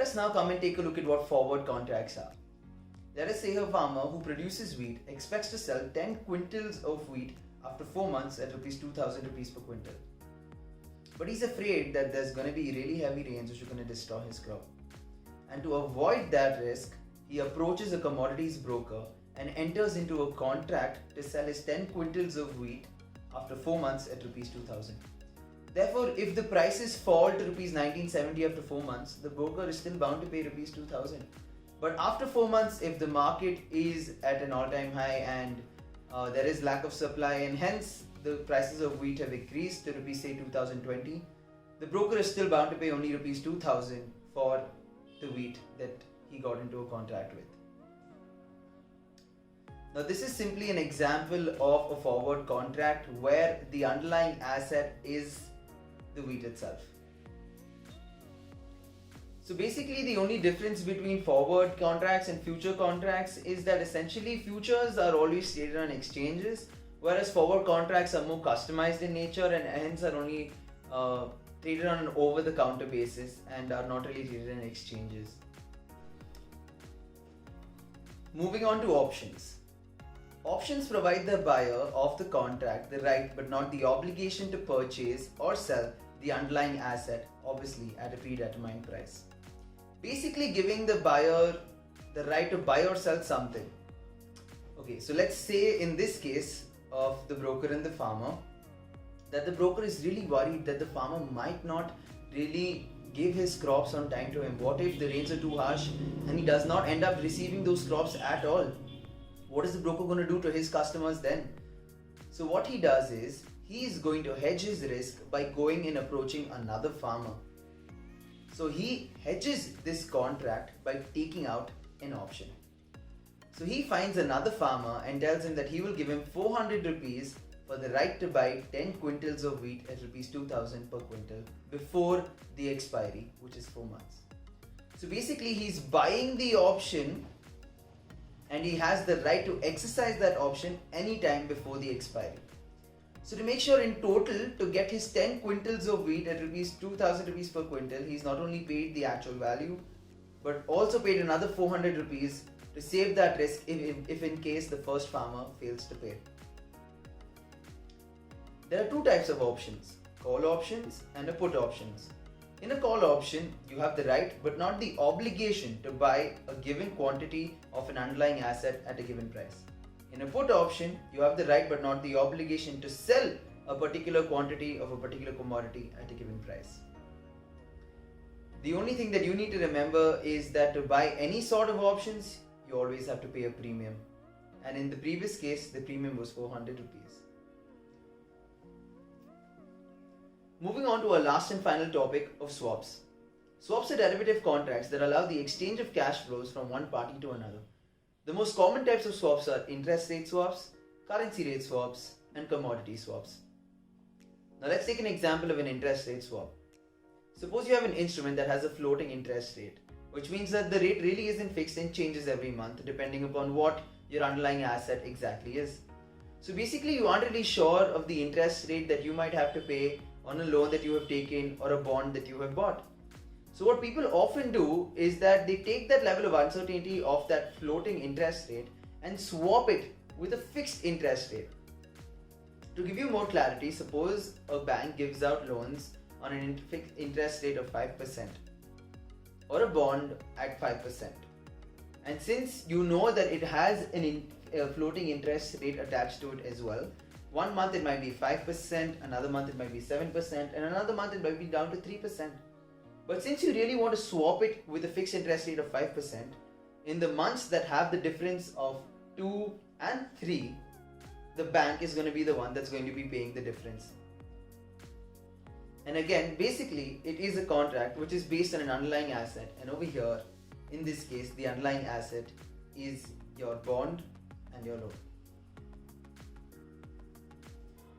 us now come and take a look at what forward contracts are. Let us say a farmer who produces wheat expects to sell 10 quintals of wheat after 4 months at rupees 2000 rupees per quintal. But he's afraid that there's going to be really heavy rains which are going to destroy his crop. And to avoid that risk, he approaches a commodities broker and enters into a contract to sell his 10 quintals of wheat after 4 months at rupees 2000. Therefore, if the prices fall to rupees 1970 after 4 months, the broker is still bound to pay rupees 2000. But after 4 months, if the market is at an all-time high and there is lack of supply and hence the prices of wheat have increased to rupees say 2020, the broker is still bound to pay only rupees 2000 for the wheat that he got into a contract with. Now this is simply an example of a forward contract where the underlying asset is the wheat itself. So basically the only difference between forward contracts and future contracts is that essentially futures are always traded on exchanges, whereas forward contracts are more customized in nature and hence are only traded on an over-the-counter basis and are not really traded in exchanges. Moving on to options. Options provide the buyer of the contract the right but not the obligation to purchase or sell the underlying asset, obviously at a predetermined price. Basically giving the buyer the right to buy or sell something. Okay, so let's say in this case of the broker and the farmer, that the broker is really worried that the farmer might not really give his crops on time to him. What if the rains are too harsh and he does not end up receiving those crops at all? What is the broker going to do to his customers then? So what he does is, he is going to hedge his risk by going and approaching another farmer. So he hedges this contract by taking out an option. So he finds another farmer and tells him that he will give him 400 rupees for the right to buy 10 quintals of wheat at rupees 2000 per quintal before the expiry, which is 4 months. So basically he's buying the option and he has the right to exercise that option anytime before the expiry. So to make sure in total to get his 10 quintals of wheat at rupees 2000 rupees per quintal, he's not only paid the actual value but also paid another 400 rupees to save that risk if in case the first farmer fails to pay. There are two types of options, call options and a put options. In a call option, you have the right but not the obligation to buy a given quantity of an underlying asset at a given price. In a put option, you have the right but not the obligation to sell a particular quantity of a particular commodity at a given price. The only thing that you need to remember is that to buy any sort of options, you always have to pay a premium. And in the previous case, the premium was 400 rupees. Moving on to our last and final topic of swaps. Swaps are derivative contracts that allow the exchange of cash flows from one party to another. The most common types of swaps are interest rate swaps, currency rate swaps, and commodity swaps. Now let's take an example of an interest rate swap. Suppose you have an instrument that has a floating interest rate, which means that the rate really isn't fixed and changes every month depending upon what your underlying asset exactly is. So basically you aren't really sure of the interest rate that you might have to pay on a loan that you have taken or a bond that you have bought. So what people often do is that they take that level of uncertainty of that floating interest rate and swap it with a fixed interest rate. To give you more clarity, suppose a bank gives out loans on an fixed interest rate of 5% or a bond at 5%. And since you know that it has a floating interest rate attached to it as well, 1 month it might be 5%, another month it might be 7%, and another month it might be down to 3%. But since you really want to swap it with a fixed interest rate of 5%, in the months that have the difference of 2 and 3, the bank is going to be the one that's going to be paying the difference. And again, basically, it is a contract which is based on an underlying asset, and over here, in this case, the underlying asset is your bond and your loan.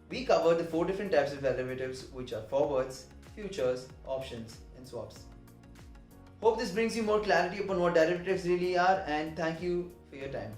We covered the 4 different types of derivatives, which are forwards, futures, options, and swaps. Hope this brings you more clarity upon what derivatives really are, and thank you for your time.